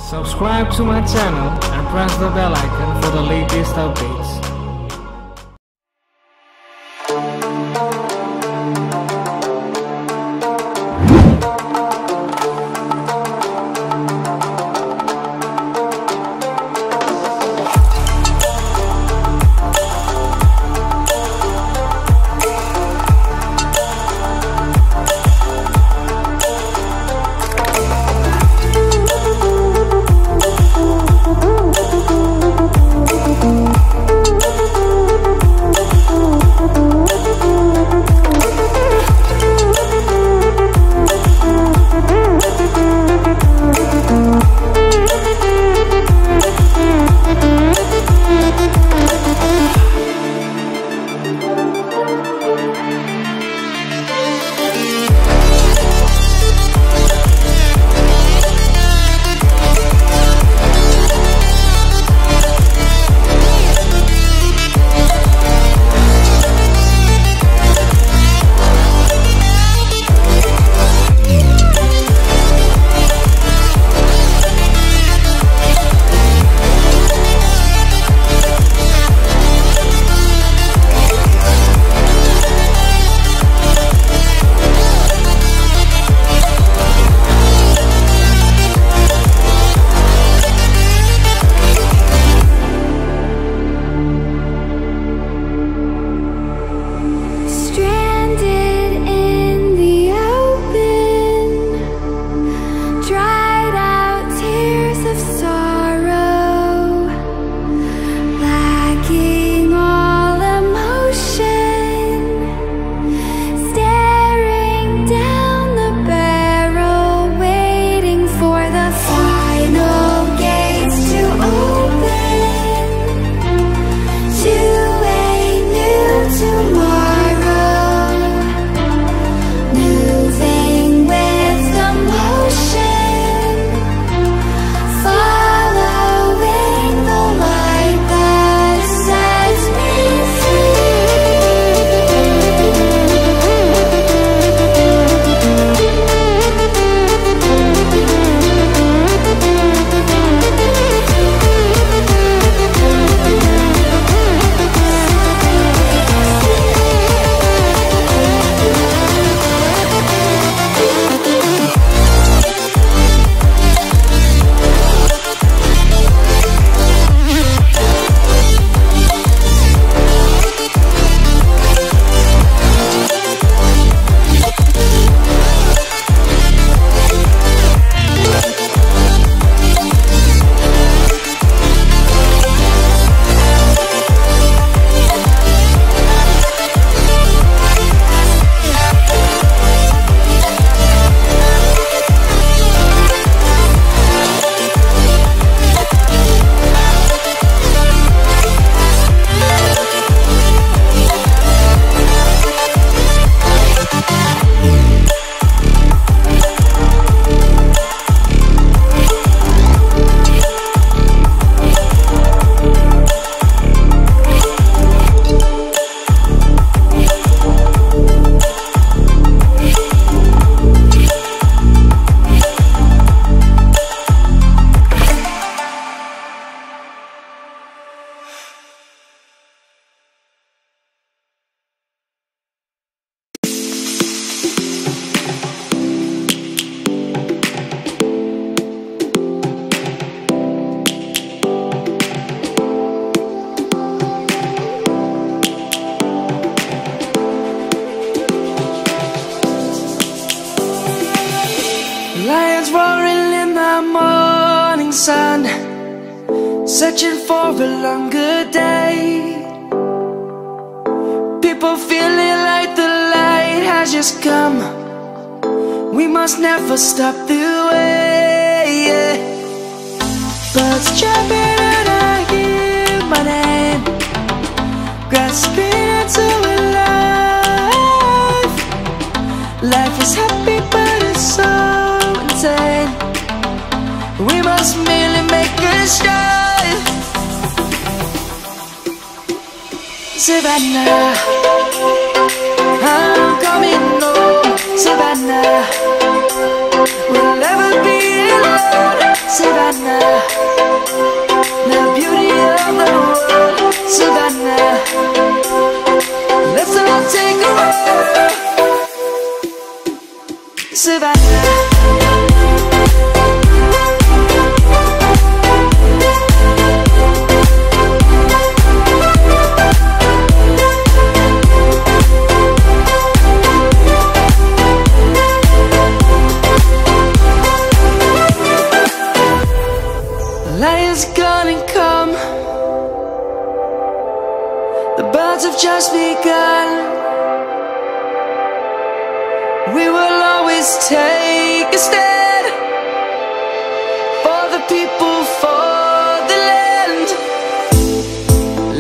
Subscribe to my channel and press the bell icon for the latest updates. Lions roaring in the morning sun, searching for a longer day. People feeling like the light has just come. We must never stop the way, yeah. Birds jumping and I hear my name, grasping into a life. Life is happy but it's so insane. We must merely make a start. Savannah, I'm coming home. Savannah, we'll never be alone. Savannah. Savannah, the beauty of the world, Savannah. Let's all take a walk, Savannah. Light is gonna come. The birds have just begun. We will always take a stand for the people, for the land.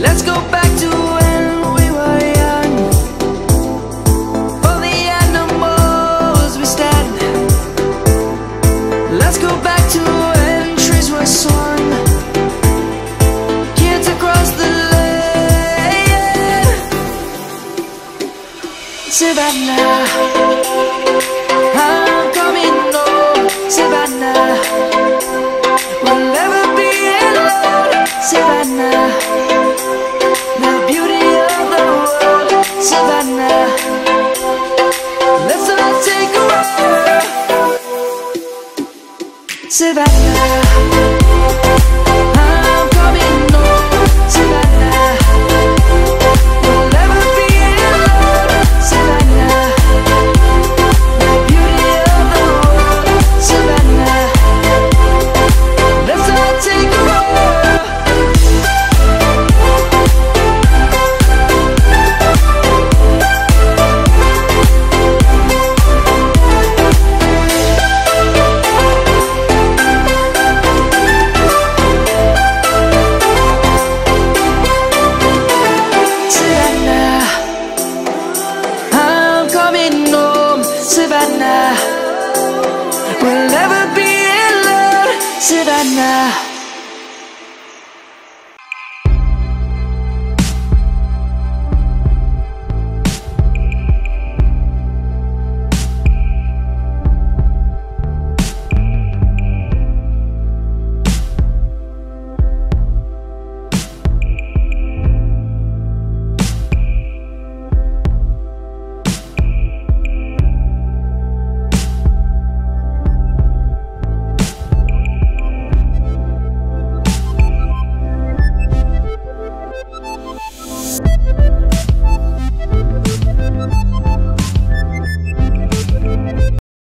Let's go back to when we were young. For the animals we stand. Let's go back to when trees were swung. Savannah, I'm coming home, Savannah. We'll never be alone, Savannah. The beauty of the world, Savannah. Let's all take a walk, Savannah. I'm coming home, Savannah. We'll never be alone, Savannah. The beauty of the world, Savannah. Let's all take a walk. Savannah, I'm coming home, Savannah. We'll never be alone, Savannah.